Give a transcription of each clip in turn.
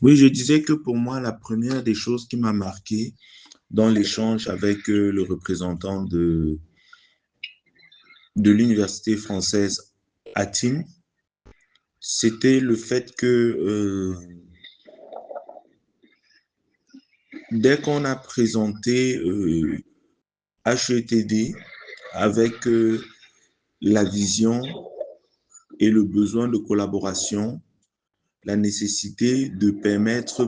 Oui, je disais que pour moi, la première des choses qui m'a marqué dans l'échange avec le représentant de l'université française à Tim, c'était le fait que dès qu'on a présenté HETD avec la vision et le besoin de collaboration, la nécessité de permettre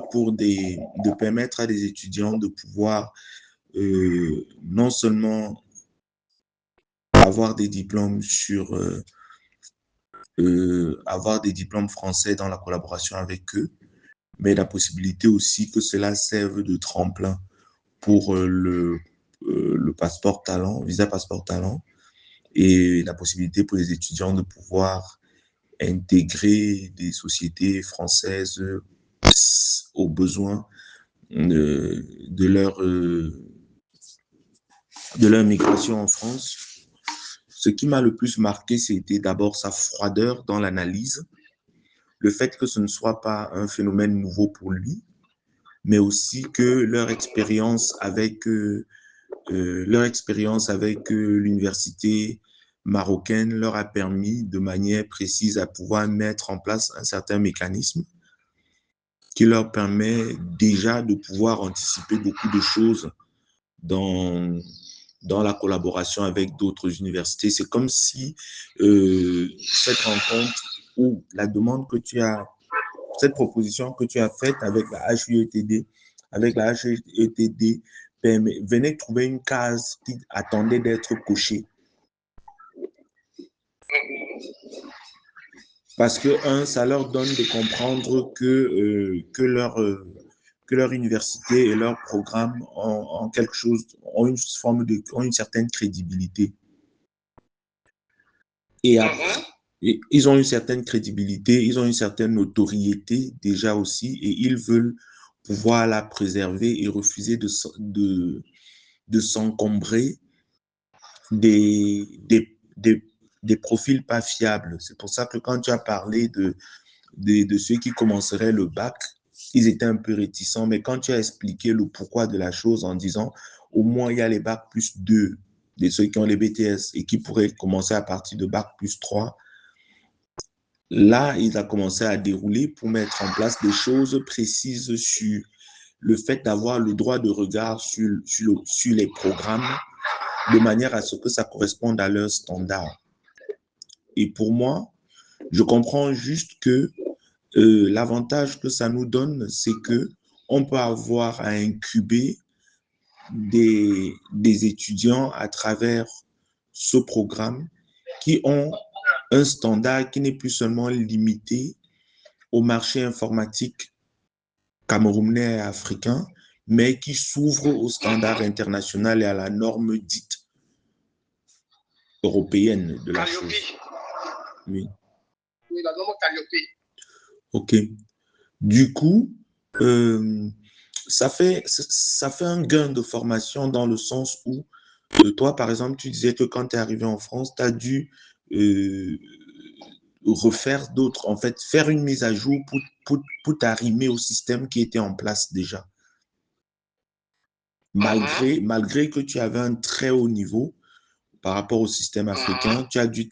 à des étudiants de pouvoir non seulement avoir des diplômes avoir des diplômes français dans la collaboration avec eux, mais la possibilité aussi que cela serve de tremplin pour le passeport talent, visa passeport talent, et la possibilité pour les étudiants de pouvoir intégrer des sociétés françaises aux besoins de leur migration en France. Ce qui m'a le plus marqué, c'était d'abord sa froideur dans l'analyse, le fait que ce ne soit pas un phénomène nouveau pour lui, mais aussi que leur expérience avec l'université marocaine leur a permis de manière précise à pouvoir mettre en place un certain mécanisme qui leur permet déjà de pouvoir anticiper beaucoup de choses dans, dans la collaboration avec d'autres universités. C'est comme si cette rencontre ou la demande que tu as, cette proposition que tu as faite avec la HUETD, venait trouver une case qui attendait d'être cochée. Parce que, un, ça leur donne de comprendre que leur université et leur programme ont quelque chose, ont une certaine crédibilité. Et après, ils ont une certaine crédibilité, ils ont une certaine notoriété déjà aussi, et ils veulent pouvoir la préserver et refuser de s'encombrer des profils pas fiables. C'est pour ça que quand tu as parlé de ceux qui commenceraient le bac, ils étaient un peu réticents, mais quand tu as expliqué le pourquoi de la chose en disant au moins il y a les bac plus 2 de ceux qui ont les BTS et qui pourraient commencer à partir de bac plus 3, là, il a commencé à dérouler pour mettre en place des choses précises sur le fait d'avoir le droit de regard sur les programmes de manière à ce que ça corresponde à leurs standards. Et pour moi, je comprends juste que l'avantage que ça nous donne, c'est que on peut avoir à incuber des étudiants à travers ce programme qui ont un standard qui n'est plus seulement limité au marché informatique camerounais et africain, mais qui s'ouvre au standard international et à la norme dite européenne de la chose. Oui. Oui, la norme Calliope. OK. Du coup, ça fait un gain de formation dans le sens où, toi, par exemple, tu disais que quand tu es arrivé en France, tu as dû refaire d'autres, en fait, faire une mise à jour pour t'arrimer au système qui était en place déjà. Malgré que tu avais un très haut niveau par rapport au système africain, tu as dû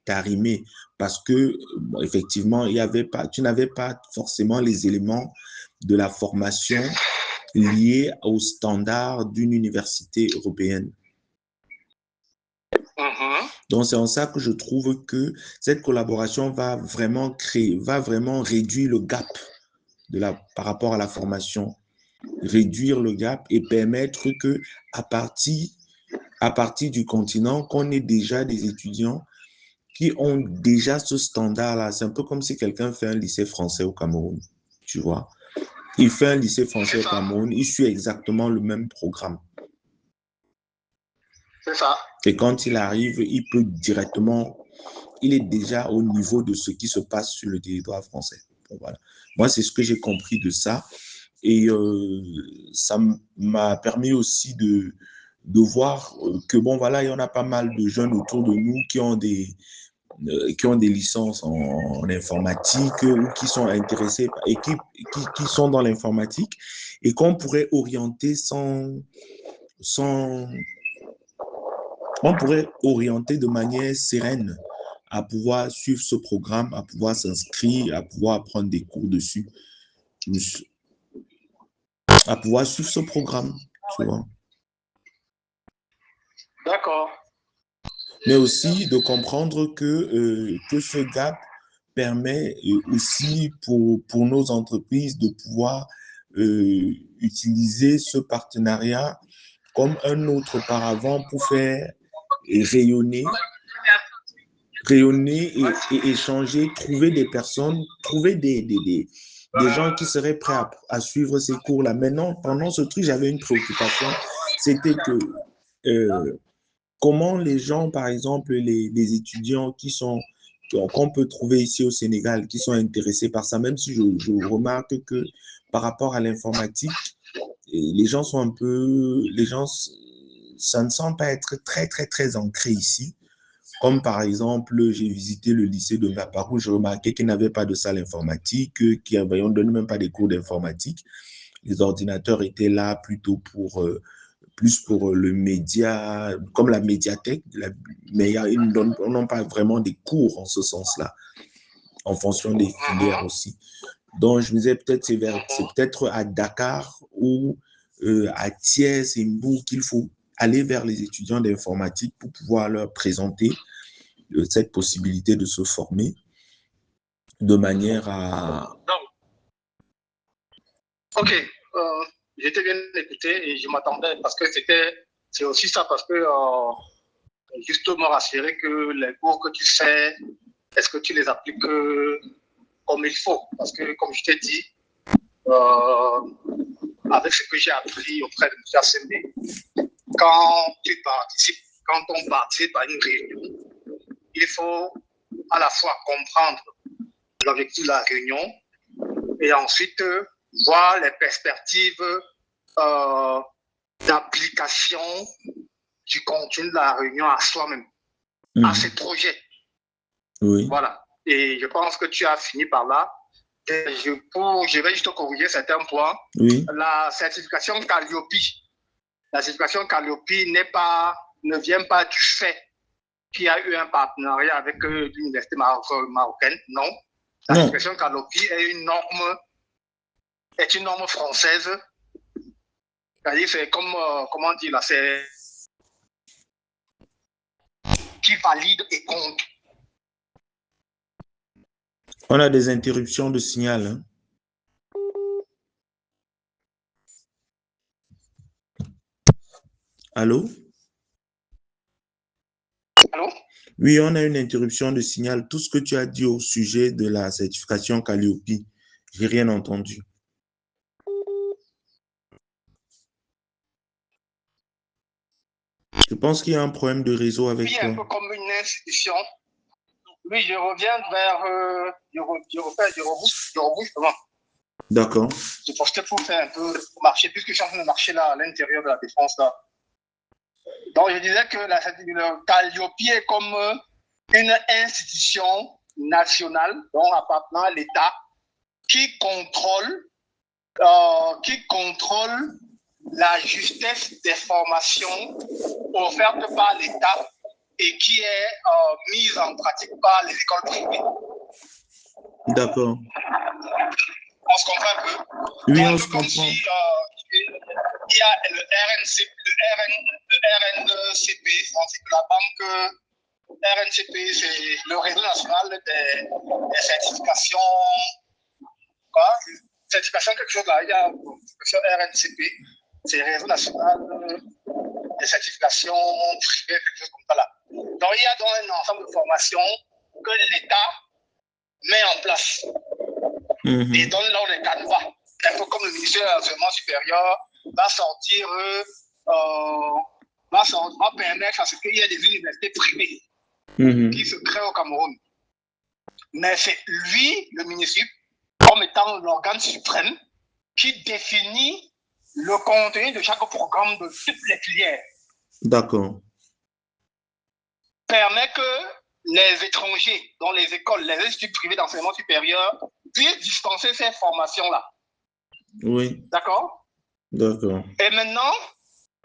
t'arrimer parce que, effectivement, tu n'avais pas forcément les éléments de la formation liés aux standards d'une université européenne. Donc, c'est en ça que je trouve que cette collaboration va vraiment réduire le gap par rapport à la formation, réduire le gap et permettre que à partir du continent, qu'on ait déjà des étudiants qui ont déjà ce standard-là. C'est un peu comme si quelqu'un fait un lycée français au Cameroun, tu vois. Il fait un lycée français au Cameroun, il suit exactement le même programme. C'est ça. Et quand il arrive, il est déjà au niveau de ce qui se passe sur le territoire français. Bon, voilà. Moi, c'est ce que j'ai compris de ça. Et ça m'a permis aussi de voir que, bon, voilà, il y en a pas mal de jeunes autour de nous qui ont qui ont des licences en informatique ou qui sont intéressés et qui sont dans l'informatique et qu'on pourrait orienter on pourrait orienter de manière sereine à pouvoir suivre ce programme, à pouvoir s'inscrire, à pouvoir prendre des cours dessus, à pouvoir suivre ce programme, tu vois. D'accord. Mais aussi de comprendre que ce gap permet aussi pour nos entreprises de pouvoir utiliser ce partenariat comme un autre paravent pour faire rayonner, et échanger, trouver des personnes, trouver des gens qui seraient prêts à suivre ces cours-là. Maintenant, pendant ce truc, j'avais une préoccupation, c'était que comment les gens, par exemple, les étudiants qu'on peut trouver ici au Sénégal, qui sont intéressés par ça, même si je remarque que par rapport à l'informatique, les gens sont un peu, ça ne semble pas être très, très, très ancré ici. Comme par exemple, j'ai visité le lycée de Vaparou, je remarquais qu'il n'avait pas de salle informatique, on ne donne même pas des cours d'informatique. Les ordinateurs étaient là plutôt plus pour le média, comme la médiathèque, mais ils n'ont pas vraiment des cours en ce sens-là, en fonction des filières aussi. Donc, je me disais peut-être c'est peut-être à Dakar ou à Thiès et Mbourg qu'il faut aller vers les étudiants d'informatique pour pouvoir leur présenter cette possibilité de se former de manière à... Ok, j'étais bien écouté et je m'attendais parce que c'est aussi ça parce que juste me rassurer que les cours que tu fais, est-ce que tu les appliques comme il faut? Parce que comme je t'ai dit, avec ce que j'ai appris auprès de M. Assemblé, quand on participe à une réunion, il faut à la fois comprendre l'objectif de la réunion et ensuite voir les perspectives d'application du contenu de la réunion à soi-même, à ses projets. Oui. Voilà. Et je pense que tu as fini par là. Et je vais juste corriger certains points. Oui. La certification Calliope ne vient pas du fait qu'il y a eu un partenariat avec l'université marocaine. Non. La certification Calliope est une norme française. C'est-à-dire, c'est comme, comment dire là, c'est qui valide et compte. On a des interruptions de signal. Hein. Allô? Allô? Oui, on a une interruption de signal. Tout ce que tu as dit au sujet de la certification Calliope, j'ai rien entendu. Je pense qu'il y a un problème de réseau avec toi. Un peu comme une institution. Oui, je reviens vers... je rebouche devant. D'accord. Je postais pour faire un peu marcher, puisque je suis en train de marcher là, à l'intérieur de la défense. Là. Donc, je disais que le Calliope est comme une institution nationale, donc appartenant à l'État, qui contrôle la justesse des formations offertes par l'État et qui est mise en pratique par les écoles privées. D'accord. On se comprend un peu? Oui, donc, on se comprend. Si, il y a le RNCP, c'est que la banque RNCP, c'est le réseau national des certifications. Quoi? Certification, quelque chose là. Il y a le RNCP, c'est le réseau national des certifications privées, quelque chose comme ça là. Donc, il y a donc un ensemble de formations que l'État met en place et donne là où les canevas. Un peu comme le ministère de l'Enseignement supérieur va permettre à ce qu'il y ait des universités privées qui se créent au Cameroun. Mais c'est lui, le ministre, comme étant l'organe suprême, qui définit le contenu de chaque programme de toutes les filières. D'accord. Permet que les étrangers, dans les écoles, les instituts privés d'enseignement supérieur, puissent dispenser ces formations-là. Oui. D'accord? D'accord. Et maintenant,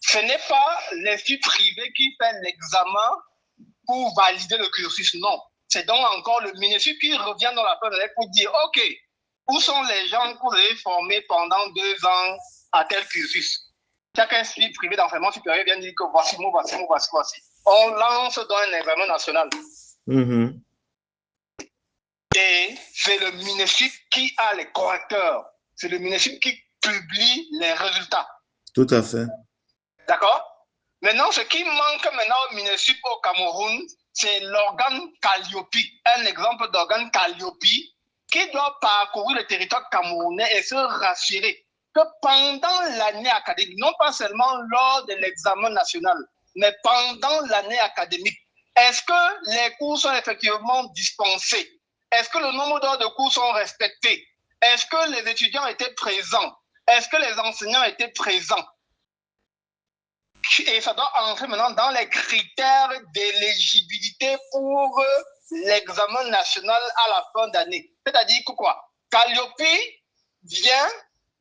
ce n'est pas l'institut privé qui fait l'examen pour valider le cursus, non. C'est donc encore le ministère qui revient dans la fin de l'année pour dire, OK, où sont les gens que vous avez formés pendant 2 ans à tel cursus? Chaque institut privé d'enseignement supérieur vient dire que voici. On lance dans un examen national. Mhm. Et c'est le ministère qui a les correcteurs. C'est le ministère qui publie les résultats. Tout à fait. D'accord? Maintenant, ce qui manque maintenant au ministère au Cameroun, c'est l'organe Calliope. Un exemple d'organe Calliope qui doit parcourir le territoire camerounais et se rassurer que pendant l'année académique, non pas seulement lors de l'examen national, mais pendant l'année académique, est-ce que les cours sont effectivement dispensés? Est-ce que le nombre d'heures de cours sont respectés? Est-ce que les étudiants étaient présents? Est-ce que les enseignants étaient présents? Et ça doit entrer maintenant dans les critères d'éligibilité pour l'examen national à la fin d'année. C'est-à-dire que quoi? Calliope vient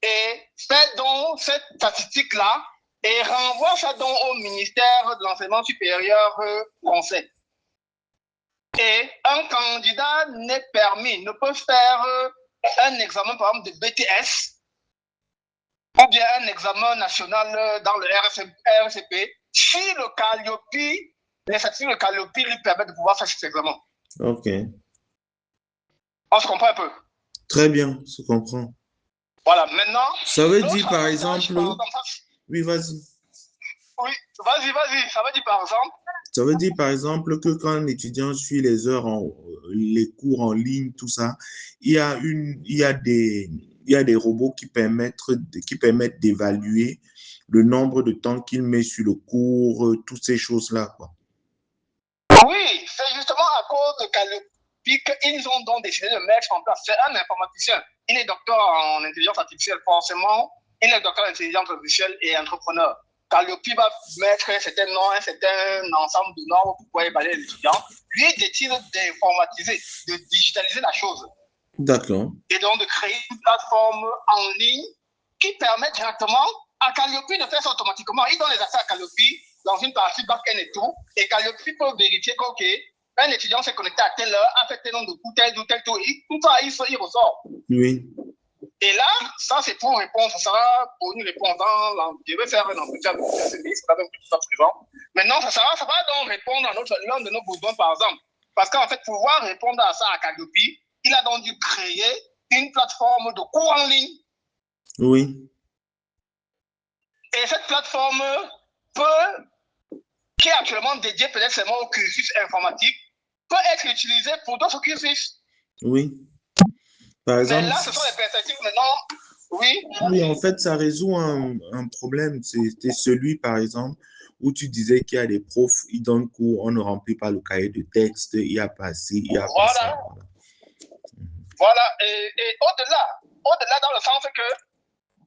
et fait donc cette statistique-là et renvoie ça donc au ministère de l'enseignement supérieur français. Et un candidat n'est permis, ne peut faire un examen par exemple de BTS ou bien un examen national dans le RCP si le Calliope, les statistiques de Calliope lui permettent de pouvoir faire cet examen. OK. On se comprend un peu? Très bien, je comprends. Voilà, maintenant... Ça veut dire par exemple... Oui, vas-y. Oui, vas-y, ça veut dire par exemple... Ça veut dire par exemple que quand un étudiant suit les cours en ligne, tout ça, il y a des robots qui permettent d'évaluer le nombre de temps qu'il met sur le cours, toutes ces choses-là, quoi. Oui, c'est justement à cause de Calliope qu'ils ont donc décidé de mettre en place. C'est un informaticien. Il est docteur en intelligence artificielle, forcément. Il est docteur en intelligence artificielle et entrepreneur. Calliope va mettre un certain ensemble de normes pour pouvoir évaluer les étudiants. Lui décide d'informatiser, de digitaliser la chose. D'accord. Et donc de créer une plateforme en ligne qui permet directement à Calliope de faire ça automatiquement. Il donne les accès à Calliope dans une partie back-end et tout. Et Calliope peut vérifier qu'un un étudiant s'est connecté à telle heure, a fait tel nombre de coups, tel ou tel tout. Tout ça, il ressort. Oui. Et là, ça, c'est pour répondre. Ça sera pour une réponse dans... Je vais faire un entretien avec le service, ça va même tout ça présent. Maintenant, ça va donc répondre à l'un de nos besoins, par exemple. Parce qu'en fait, pour pouvoir répondre à ça à Calliope, il a donc dû créer une plateforme de cours en ligne. Oui. Et cette plateforme qui est actuellement dédiée peut-être seulement au cursus informatique, peut être utilisée pour d'autres cursus. Oui. Par exemple, mais là, ce sont les perspectives maintenant. Oui. Oui, en fait, ça résout un problème. C'était celui, par exemple, où tu disais qu'il y a des profs, ils donnent cours, on ne remplit pas le cahier de texte, il n'y a pas ci, il n'y a pas ça. Voilà. Et au-delà dans le sens que,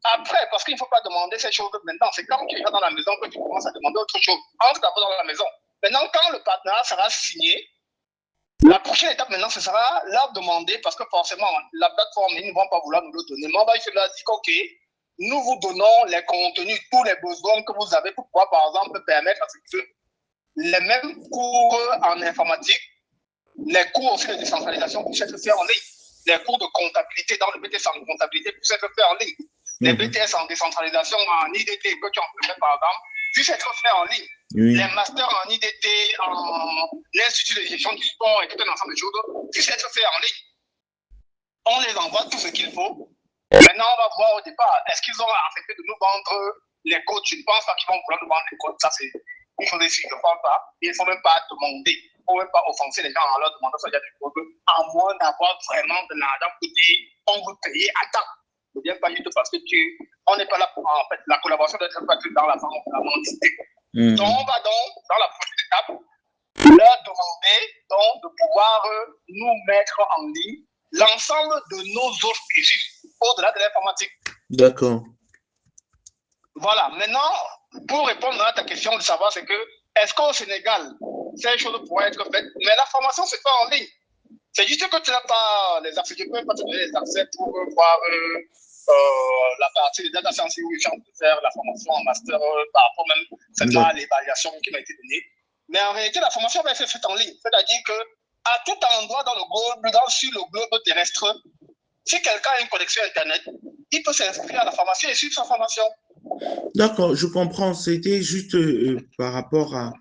après, parce qu'il ne faut pas demander ces choses maintenant, c'est quand tu es dans la maison que tu commences à demander autre chose. Entre d'abord dans la maison. Maintenant, quand le partenariat sera signé, la prochaine étape maintenant, ce sera leur demander, parce que forcément, la plateforme, ils ne vont pas vouloir nous le donner. Mais on va leur dire OK, nous vous donnons les contenus, tous les besoins que vous avez pour pouvoir, par exemple, permettre à ce que les mêmes cours en informatique, les cours aussi de décentralisation puissent être faits en ligne. Les cours de comptabilité dans le BTS en comptabilité puissent être faits en ligne. Les BTS en décentralisation en IDT que tu en permets, par exemple, puissent être faits en ligne. Oui. Les masters en IDT, en l'Institut de gestion du sport et tout un ensemble de choses puissent être faits en ligne. On les envoie tout ce qu'il faut. Maintenant, on va voir au départ, est-ce qu'ils ont accepté de nous vendre les codes? Je ne pense pas qu'ils vont vouloir nous vendre les codes. Ça, c'est une chose ici, je ne pense pas. Il ne faut même pas demander. Il ne faut même pas offenser les gens en leur demandant ça, à moins d'avoir vraiment de l'argent pour dire on veut payer à temps. Ne viens pas juste parce que on n'est pas là pour, en fait, la collaboration doit être faite dans la mendicité. Donc, on va donc, dans la prochaine étape, leur demander donc de pouvoir nous mettre en ligne l'ensemble de nos autres cursus au-delà de l'informatique. D'accord. Voilà. Maintenant, pour répondre à ta question de savoir, c'est que est-ce qu'au Sénégal, ces choses pourraient être faites? Mais la formation se fait en ligne. C'est juste que tu n'as pas les accès, je ne peux pas te donner les accès pour voir la partie de data science où les gens peuvent faire la formation en master par rapport même à l'évaluation qui m'a été donnée. Mais en réalité, la formation va être faite en ligne. C'est-à-dire que à tout endroit sur le globe terrestre, si quelqu'un a une connexion Internet, il peut s'inscrire à la formation et suivre sa formation. D'accord, je comprends. C'était juste par rapport à,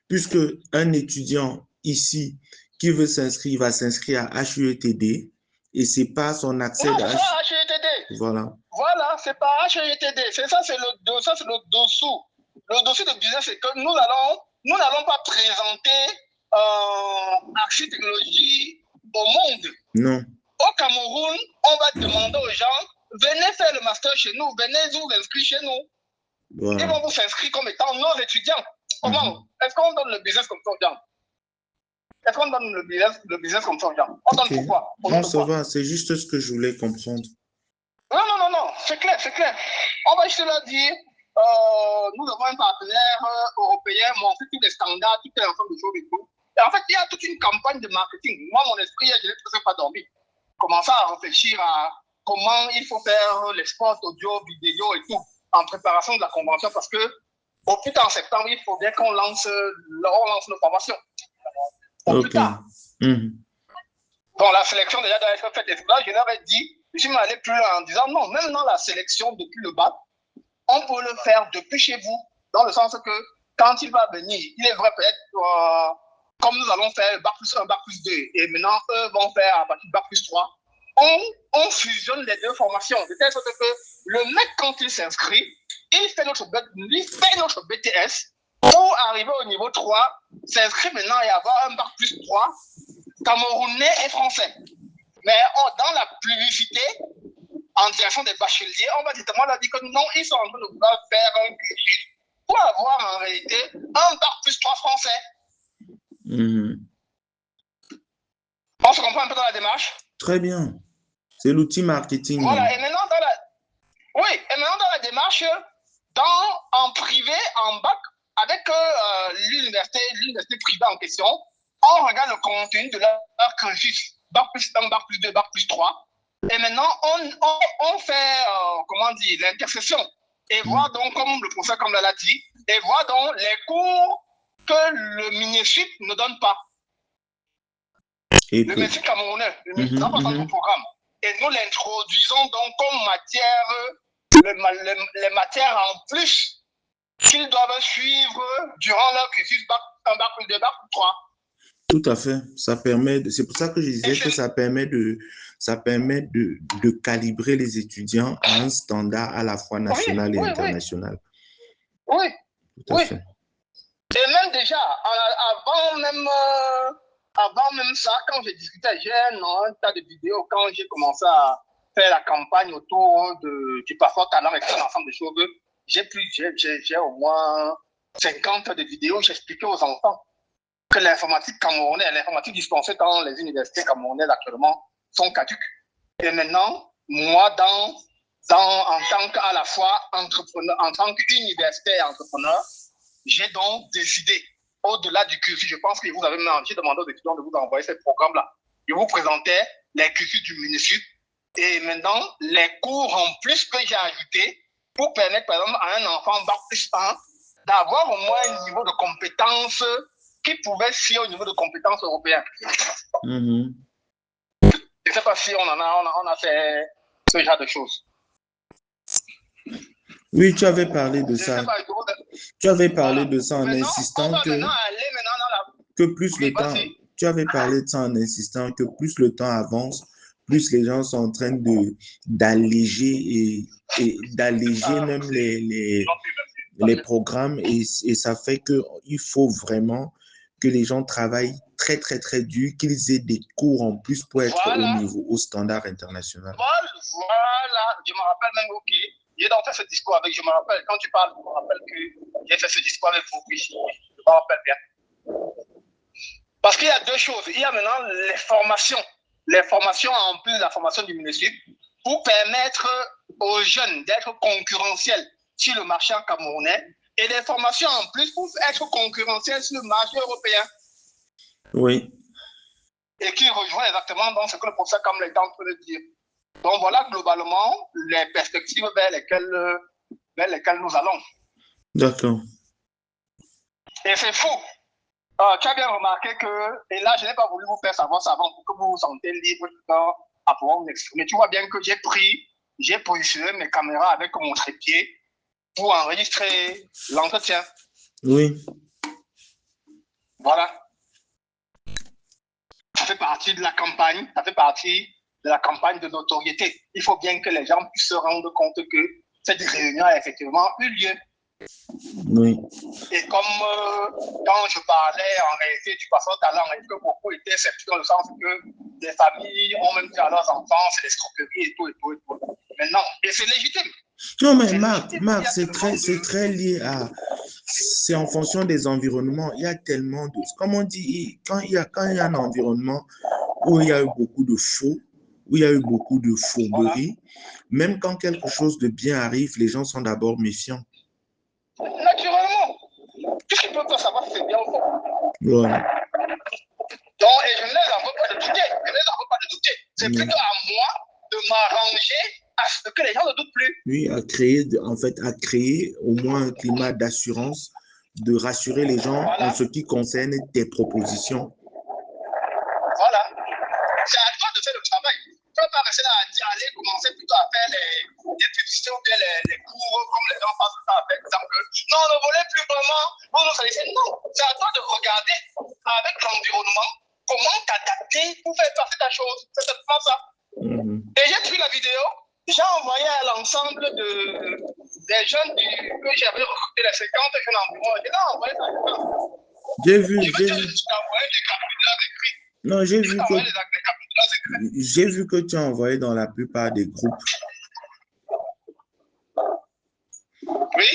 puisque un étudiant ici qui veut s'inscrire, va s'inscrire à HUETD et c'est pas son accès non, c'est pas HUETD. Voilà. Voilà, c'est pas HUETD. C'est ça, c'est le dessous. Le dossier de business, c'est que nous n'allons pas présenter Axi Technologies au monde. Non. Au Cameroun, on va demander aux gens, venez faire le master chez nous, venez vous inscrire chez nous. Voilà. Ils vont vous s'inscrire comme étant nos étudiants. Comment? Est-ce qu'on donne le business comme ça aux gens? Est-ce qu'on donne le business comme ça aux gens? On donne pourquoi? Non, ça va, c'est juste ce que je voulais comprendre. Non, c'est clair, c'est clair. On va juste leur dire, nous avons un partenaire européen, montrer tous les standards, tout l'ensemble de choses et tout. Et en fait, il y a toute une campagne de marketing. Moi, mon esprit, je n'ai presque pas dormi. Commencer à réfléchir à comment il faut faire les sports audio, vidéo et tout, en préparation de la convention, parce que au plus tard en septembre, il faut bien qu'on lance nos formations. Au plus tard. Donc, la sélection déjà doit être faite. Et là, je leur ai dit, je suis allé plus loin en disant non, même dans la sélection depuis le bac, on peut le faire depuis chez vous, dans le sens que quand il va venir, il est vrai peut-être comme nous allons faire bac plus 1, bac plus 2, et maintenant eux vont faire à partir de bac plus 3, on fusionne les deux formations, de telle sorte que le mec, quand il s'inscrit, il fait notre BTS pour arriver au niveau 3, s'inscrit maintenant et avoir un bac plus 3, camerounais et français. Mais dans la publicité, en direction des bacheliers, on va directement leur dire que non, ils sont en train de vouloir faire un cursus pour avoir en réalité un bac plus 3 français. On se comprend un peu dans la démarche? Très bien. C'est l'outil marketing. Voilà, et maintenant dans la démarche, en privé, en bac, avec l'université privée en question, on regarde le contenu de leur cursus, bac plus 1, bac plus 2, bac plus 3. Et maintenant, on fait, l'intersection. Et voir donc, comme le professeur comme l'a dit, et voir donc les cours que le MINESUP ne donne pas. Le MINESUP camerounais, le MINESUP n'a pas son programme. Et nous l'introduisons donc comme matière, les matières en plus qu'ils doivent suivre durant leur cursus bac 1, bac plus 2, bac plus 3. Tout à fait. Ça permet, c'est pour ça que je disais que ça permet de calibrer les étudiants à un standard à la fois national et international. Oui. Tout à fait. Et même déjà, avant même ça, quand j'ai discuté, j'ai un tas de vidéos, quand j'ai commencé à faire la campagne autour du passeport talent et tout un ensemble de choses, j'ai au moins 50 de vidéos où j'expliquais aux enfants que l'informatique camerounaise, l'informatique dispensée dans les universités camerounaises actuellement sont caduques. Et maintenant, moi, en tant qu'à la fois entrepreneur, en tant qu'universitaire et entrepreneur, j'ai donc décidé, au-delà du cursus, je pense que vous avez j'ai demandé aux étudiants de vous envoyer ce programme-là. Je vous présentais les cursus du MINESUP et maintenant les cours en plus que j'ai ajoutés pour permettre, par exemple, à un enfant bac plus 1 d'avoir au moins un niveau de compétence qui pouvait fier au niveau de compétences européennes. Je ne sais pas si on a fait ce genre de choses. Oui, tu avais parlé de ça. Tu avais parlé de ça en insistant que plus le temps, tu avais parlé de ça en insistant que plus le temps avance, plus les gens sont en train d'alléger et d'alléger même les programmes et ça fait qu'il faut vraiment que les gens travaillent très, très, très dur, qu'ils aient des cours en plus pour être au standard international. Voilà, je me rappelle même, ok, j'ai donc fait ce discours avec, je me rappelle, quand tu parles, je me rappelle que j'ai fait ce discours avec vous, oui, je me rappelle bien. Parce qu'il y a deux choses, il y a maintenant les formations en plus de la formation du MINESUP pour permettre aux jeunes d'être concurrentiels sur le marché camerounais et des formations en plus pour être concurrentiel sur le marché européen. Oui. Et qui rejoint exactement dans ce que le professeur Kamel est en train de dire. Donc voilà globalement les perspectives vers lesquelles nous allons. D'accord. Et c'est fou. Tu as bien remarqué que, et là je n'ai pas voulu vous faire savoir ça avant pour que vous vous sentez libre à pouvoir vous exprimer. Tu vois bien que j'ai positionné mes caméras avec mon trépied pour enregistrer l'entretien. Oui. Voilà. Ça fait partie de la campagne, ça fait partie de la campagne de notoriété. Il faut bien que les gens puissent se rendre compte que cette réunion a effectivement eu lieu. Oui. Et comme quand je parlais en réalité du passeport talent, et que beaucoup étaient sceptiques dans le sens que les familles ont même dit à leurs enfants, c'est l'escroquerie et tout, et tout, et tout. Mais non, et c'est légitime. Non, mais Marc, c'est très lié à... C'est en fonction des environnements. Il y a tellement de... Comme on dit, quand il y a un environnement où il y a eu beaucoup de faux, où il y a eu beaucoup de fourberies, voilà. Même quand quelque chose de bien arrive, les gens sont d'abord méfiants. Naturellement. Puisqu'ils peuvent pas savoir si c'est bien ou faux. Ouais. Donc, et je ne les en veux pas de douter. Je ne les en veux pas de douter. C'est plutôt à moi de m'arranger à ce que les gens ne doutent plus. Oui, à créer au moins un climat d'assurance, de rassurer les gens en ce qui concerne tes propositions. Voilà. C'est à toi de faire le travail. Tu ne peux pas rester là à aller commencer plutôt à faire les publicités ou bien les cours comme les gens passent ça avec exemple que non, ne volez plus vraiment, vous nous allez dire non. C'est à toi de regarder avec l'environnement comment t'adapter pour faire passer ta chose. C'est simplement ça. Et j'ai pris la vidéo, j'ai envoyé à l'ensemble des jeunes que j'avais recruté, les 50 jeunes environ. J'ai envoyé ça. J'ai vu. Non, j'ai vu que tu as envoyé dans la plupart des groupes. Oui.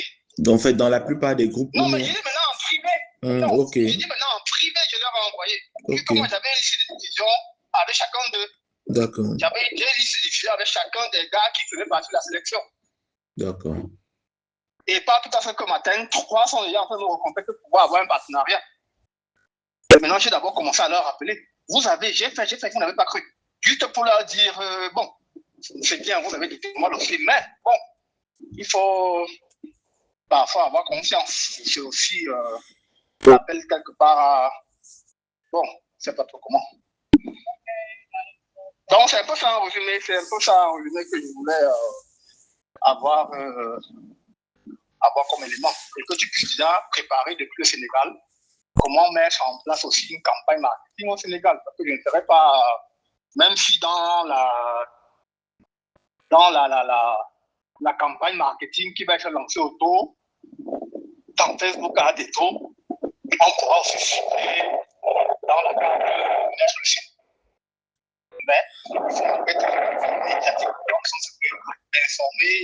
En fait, dans la plupart des groupes. Non, mais j'ai dit maintenant en privé. Non, ok. J'ai dit maintenant en privé, je leur ai envoyé. Vu que moi, j'avais une liste de diffusion avec chacun d'eux. D'accord. J'avais une liste de diffusion avec chacun des gars qui faisaient partie de la sélection. D'accord. Et pas tout à fait que matin, 3 sont déjà en train de me recontacter pour pouvoir avoir un partenariat. Et maintenant, j'ai d'abord commencé à leur rappeler. J'ai fait, vous n'avez pas cru. Juste pour leur dire, bon, c'est bien, vous avez dit moi aussi, mais bon, il faut parfois avoir confiance. C'est aussi l'appel quelque part à... Bon, je ne sais pas trop comment. Donc, c'est un peu ça en résumé, que je voulais avoir comme élément. Et que tu puisses déjà préparer depuis le Sénégal comment mettre en place aussi une campagne marketing au Sénégal. Parce que je ne serais pas, même si dans la campagne marketing qui va être lancée autour, dans Facebook à des taux, on pourra aussi cibler dans la carte mettre le site. Mais il faut être médiatique, donc ça peut informer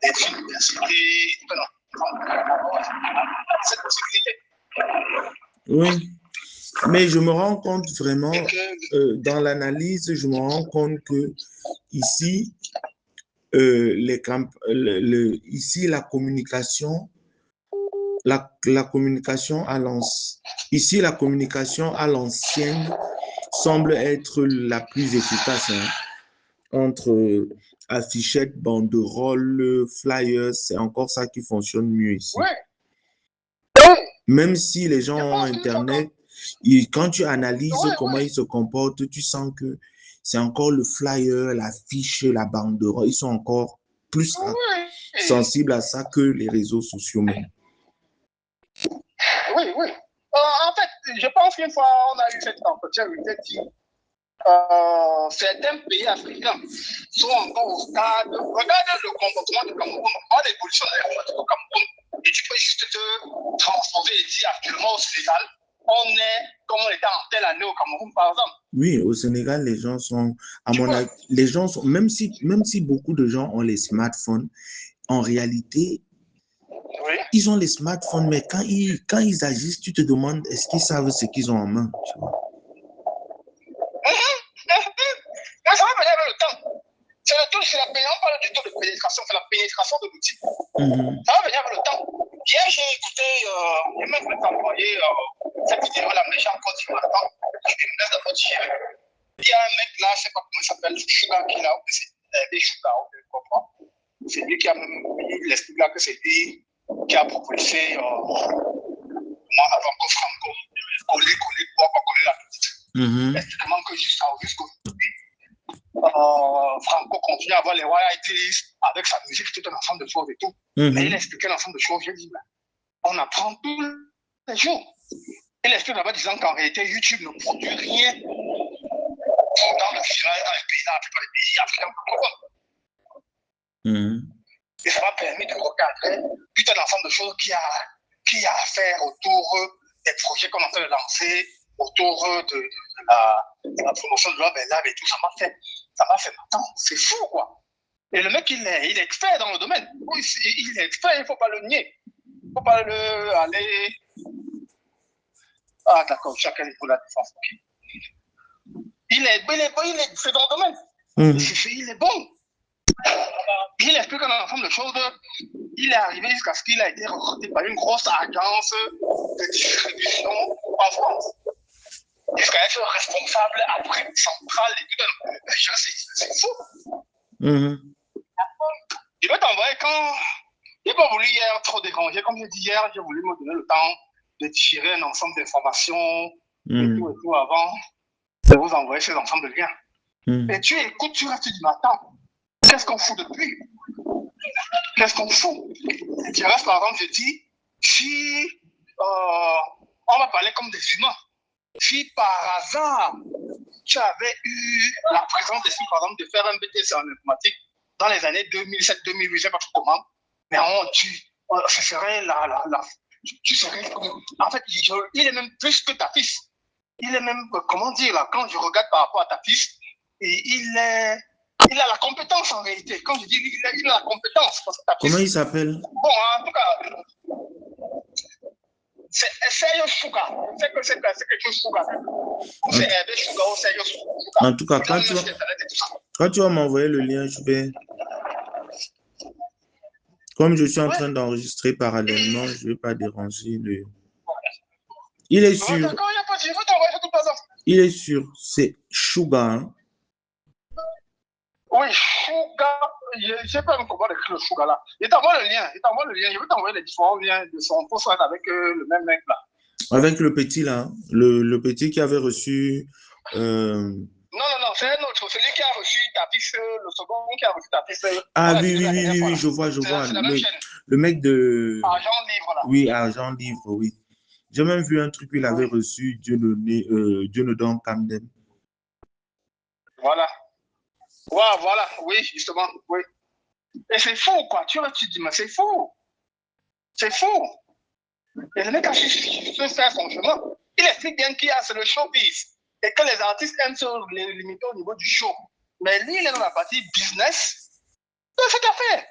les universités, cette possibilité. Oui, mais je me rends compte vraiment, dans l'analyse, je me rends compte que ici, ici la communication à l'ancienne semble être la plus efficace, hein, entre affichettes, banderoles, flyers, c'est encore ça qui fonctionne mieux ici. Oui. Même si les gens ont Internet, quand tu analyses comment ils se comportent, tu sens que c'est encore le flyer, l'affiche, la banderole, ils sont encore plus sensibles à ça que les réseaux sociaux même. Oui. En fait, je pense qu'une fois on a eu cet entretien, je vous ai dit, certains pays africains sont encore au stade. Regarde le comportement du Cameroun, regarde l'évolution de l'informatique au Cameroun, et tu peux juste te transposer et dire actuellement au Sénégal, on est comme on était en telle année au Cameroun, par exemple. Oui, au Sénégal, les gens sont, à mon avis, les gens sont, même si beaucoup de gens ont les smartphones, en réalité, ils ont les smartphones, mais quand ils agissent, tu te demandes, est-ce qu'ils savent ce qu'ils ont en main, tu vois? Ça va venir avec le temps. C'est le tout, c'est la pénétration, on parle du taux de pénétration, c'est la pénétration de l'outil. Ça va venir avec le temps. Hier, j'ai écouté, j'ai même envoyé cette vidéo-là, mais j'ai encore dit maintenant, je me laisse d'abord dire. Il y a un mec là, je ne sais pas comment il s'appelle, Sugar qui là, c'est des Sugar, je comprends. C'est lui qui a même, il explique là que c'est lui qui a propulsé, moi, avant que Franco, coller, coller la petite. Expliquement que jusqu'aujourd'hui, Franco continue à avoir les royalties avec sa musique, tout un ensemble de choses et tout. Mais il expliquait l'ensemble de choses. Je dis, on apprend tous les jours. Il explique là-bas disant qu'en réalité, YouTube ne produit rien dans le final, dans les pays, dans la plupart des pays africains. Et ça m'a permis de regarder tout un ensemble de choses qu'il y a à faire autour des projets qu'on est en train de lancer, autour de la promotion de Love and Lab et tout. Ça m'a fait attends, c'est fou, quoi. Et le mec, il est expert dans le domaine. Il est expert, il ne faut pas le nier. Il ne faut pas aller. Ah, d'accord, chacun niveau de la défense. Okay. C'est dans le domaine. Il est bon. Il explique un ensemble de choses. Il est arrivé jusqu'à ce qu'il a été recruté par une grosse agence de distribution en France. Jusqu'à être responsable après centrale et tout. C'est fou. Je vais t'envoyer quand. Je n'ai pas voulu hier trop déranger. Comme j'ai dit hier, j'ai voulu me donner le temps de tirer un ensemble d'informations et tout avant de vous envoyer ces ensembles de liens. Et tu écoutes, tu restes du matin. Qu'est-ce qu'on fout depuis? Qu'est-ce qu'on fout? Je reste par exemple, je dis, si on va parler comme des humains, si par hasard tu avais eu la présence d'esprit, par exemple, de faire un BTS en informatique dans les années 2007, 2008, je ne sais pas trop comment, mais ce serait tu serais, en fait, il est même plus que ta fils. Il est même, comment dire, là, quand je regarde par rapport à ta fils, il a la compétence en réalité. Quand je dis il a la compétence. Parce que comment il s'appelle? Bon, en tout cas, c'est Sergio Sugar. C'est quelque chose de Sugar. Ou c'est Hervé Sugar ou Sergio Sugar. En tout cas, quand tu vas m'envoyer le lien, je vais. Comme je suis en train d'enregistrer parallèlement, je ne vais pas déranger le. Il est sûr. D'accord, il n'y a pas de je tout hasard. Il est sûr, c'est Sugar. Hein? Oui, Sugar. Je ne sais pas comment écrire le Sugar là. Je t'envoie le lien. Je vais t'envoyer les différents liens de son post avec le même mec là. Avec le petit là, le petit qui avait reçu. Non, c'est un autre. Celui qui a reçu ta piste, le second qui a reçu ta piste. Ah oui, je vois. Le mec de. Argent Livre là. Oui, Argent Livre, oui. J'ai même vu un truc qu'il avait reçu, Dieu ne donne Camden. Voilà. Voilà, oui, justement, oui. Et c'est fou, quoi. Tu dis, mais c'est fou. C'est fou. Et le mec a su faire son chemin. Il explique bien qu'il y a, c'est le showbiz. Et que les artistes aiment se limiter au niveau du show. Mais lui, il est dans la partie business. C'est à faire.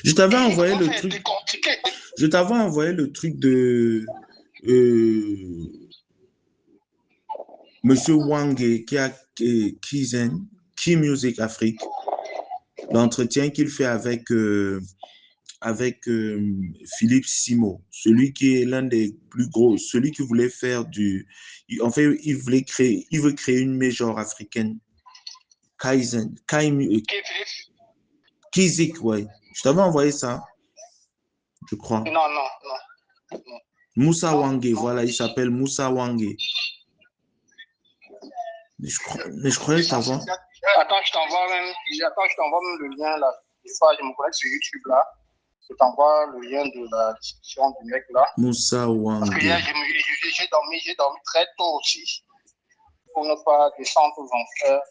Je t'avais envoyé le truc. Je t'avais envoyé le truc de Monsieur Wangé qui a Key Music Afrique. L'entretien qu'il fait avec Philippe Simo, celui qui est l'un des plus gros, celui qui voulait faire en fait, il veut créer une major africaine. Kizik, ouais. Je t'avais envoyé ça, je crois. Non. Moussa Wangé, voilà, il s'appelle Moussa Wangé. Mais je croyais t'avoir. Attends, je t'envoie même le lien là. Je me connecte sur YouTube là. Je t'envoie le lien de la discussion du mec là. Moussa Wangé. Parce que hier, j'ai dormi très tôt aussi. Pour ne pas descendre aux enfers.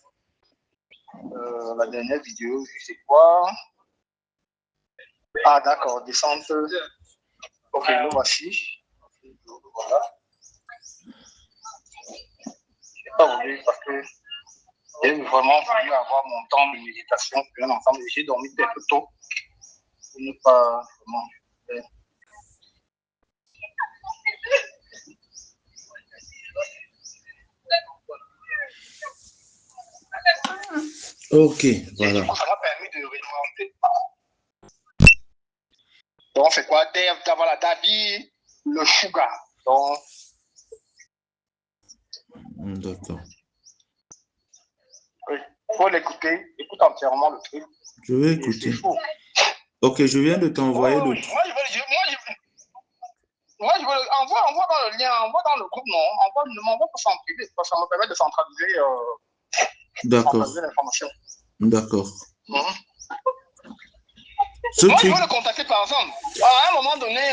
La dernière vidéo, je sais quoi. Ah d'accord, descente. Ok, le voici. Voilà. Je n'ai pas voulu parce que j'ai vraiment voulu avoir mon temps de méditation sur un ensemble. J'ai dormi très tôt pour ne pas vraiment. Ok, Et voilà. du coup, ça m'a permis de réorienter. Donc, c'est quoi? Voilà, Dabi, le sugar. Donc, D'accord. oui, il faut l'écouter. Écoute entièrement le truc. Je vais Et c'est écouter. fou. Ok, je viens de t'envoyer le... Moi, je veux, envoie dans le lien, envoie dans le groupe, non. Ne m'envoie pas ça en privé, parce que ça me permet de centraliser D'accord. l'information. D'accord. Mhm. Ce Moi, je truc... veux le contacter par exemple. À un moment donné,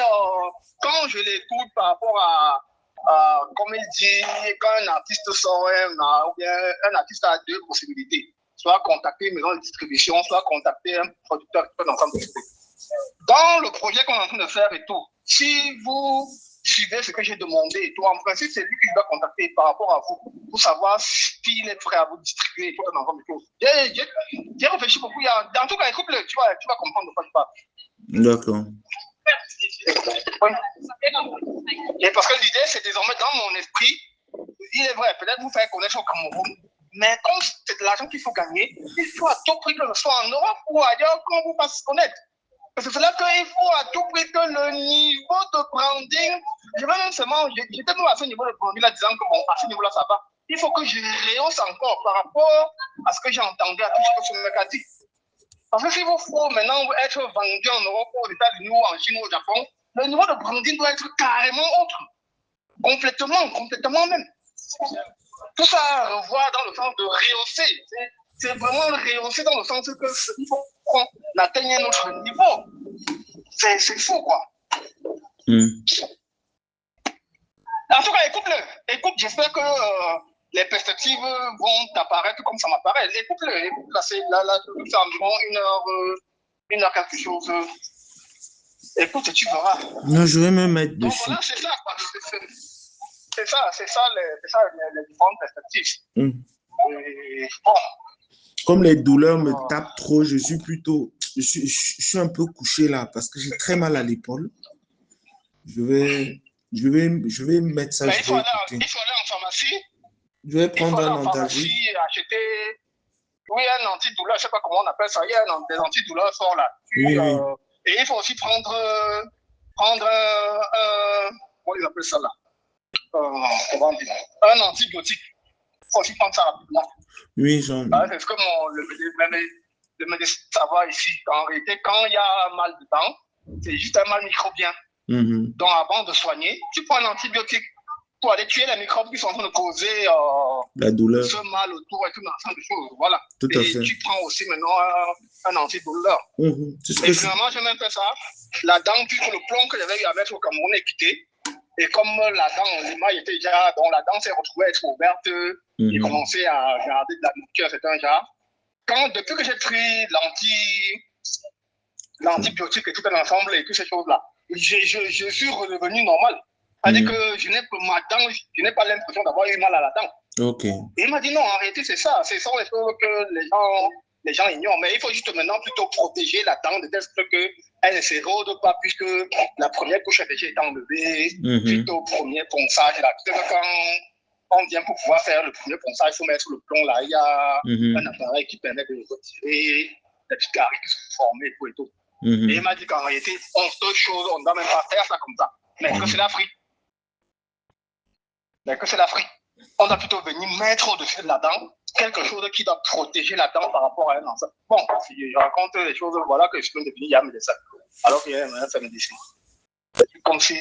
quand je l'écoute par rapport comme il dit, quand un artiste sort, ou bien un artiste a deux possibilités. Soit contacter une maison de distribution, soit contacter un producteur qui peut l'entendre. Dans le projet qu'on est en train de faire et tout, si vous suivez ce que j'ai demandé et tout, en principe, c'est lui qui doit contacter par rapport à vous pour savoir s'il est prêt à vous distribuer et tout un ensemble de choses. J'ai réfléchi beaucoup. En tout cas, écoute-le, tu vas comprendre de quoi je parle. D'accord. Oui. Et parce que l'idée, c'est désormais dans mon esprit, il est vrai, peut-être vous faire connaître au Cameroun, mais comme c'est de l'argent qu'il faut gagner, il faut à tout prix que ce soit en Europe ou ailleurs qu'on vous fasse connaître. C'est cela qu'il faut à tout prix que le niveau de branding, je vais même seulement, j'étais même à ce niveau de branding là, disant que bon, à ce niveau-là, ça va. Il faut que je rehausse encore par rapport à ce que j'ai entendu, à tout ce que ce mec a dit. Parce que si vous faut maintenant être vendu en Europe, aux États-Unis, ou en Chine, ou au Japon, le niveau de branding doit être carrément autre. Complètement même. Tout ça à revoir dans le sens de rehausser. C'est vraiment rehausser dans le sens que il faut qu'on atteigne un autre niveau. C'est fou, quoi. En tout cas, écoute-le. Écoute, j'espère que les perspectives vont apparaître comme ça m'apparaît. Écoute-le. Là, c'est environ une heure quelque chose. Écoute, et tu verras. Non, je vais me mettre Donc dessus. voilà, c'est ça, quoi. C'est ça les différentes perspectives. Et, bon. Comme les douleurs me tapent trop, je suis plutôt... Je suis un peu couché là parce que j'ai très mal à l'épaule. Je vais mettre ça, Mais je vais écouter. il faut aller en pharmacie. Je vais Il faut prendre aller un en Antalgique. pharmacie et acheter. Oui, un antidouleur, je ne sais pas comment on appelle ça. Il y a des antidouleurs forts là. Oui, oui. Et il faut aussi prendre comment ils appellent ça là? Comment dire? Un antibiotique. Il faut aussi prendre ça rapidement. Oui, j'en... C'est ce que le médecin savoir ici. En réalité, quand il y a un mal dedans, c'est juste un mal microbien. Donc, avant de soigner, tu prends un antibiotique pour aller tuer les microbes qui sont en train de causer la douleur. Ce mal autour et tout un ensemble de choses. Voilà. Tout à fait. Et tu prends aussi maintenant un antidouleur. Et finalement, j'ai même fait ça. La dent, puisque le plomb que j'avais eu à mettre au Cameroun est quitté. Et comme la dent, l'image était déjà, donc la dent s'est retrouvée à être ouverte, j'ai commencé à garder de la nourriture, c'est un genre. Depuis que j'ai pris l'antibiotique et tout un ensemble et toutes ces choses-là, je suis redevenu normal. C'est-à-dire que ma dent, je n'ai pas l'impression d'avoir eu mal à la dent. Ok. Et il m'a dit non, en réalité, c'est ça. Ce sont les choses que les gens ignorent. Mais il faut juste maintenant plutôt protéger la dent de telle sorte qu'elle ne s'érode pas, puisque la première couche a déjà été enlevée, suite au premier ponçage. Là. Quand on vient pour pouvoir faire le premier ponçage, il faut mettre le plomb là. Il y a un appareil qui permet de retirer les petites caries qui sont formées et tout. Et il m'a dit qu'en réalité, on ne doit même pas faire ça comme ça. Mais que c'est l'Afrique. On doit plutôt venir mettre au-dessus de la dent quelque chose qui doit protéger la dent par rapport à un ensemble. Bon, si je raconte les choses, voilà que je peux devenir il y a médecin. Alors qu'il y a un fait médecin. Comme si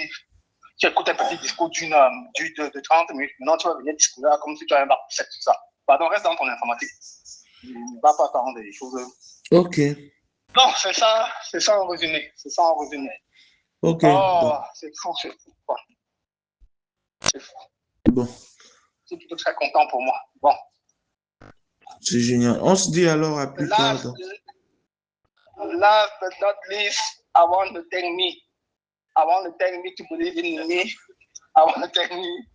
tu écoutes un petit discours de 30 minutes, maintenant tu vas venir discuter comme si tu as un bac pour ça. Pardon, reste dans ton informatique. Ne va pas attendre des choses. Ok. Non, c'est ça en résumé. Ok. Oh, c'est fou. Bon. C'est fou. Bon. Je suis plutôt très content pour moi. Bon. C'est génial. On se dit alors à plus tard. Last but not least, I want to thank me to believe in me. I want to thank me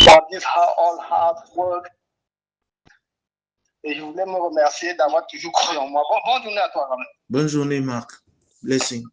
for this all hard work. Et je voulais me remercier d'avoir toujours cru en moi. Bonne journée à toi, Ramen. Bonne journée, Marc. Blessing.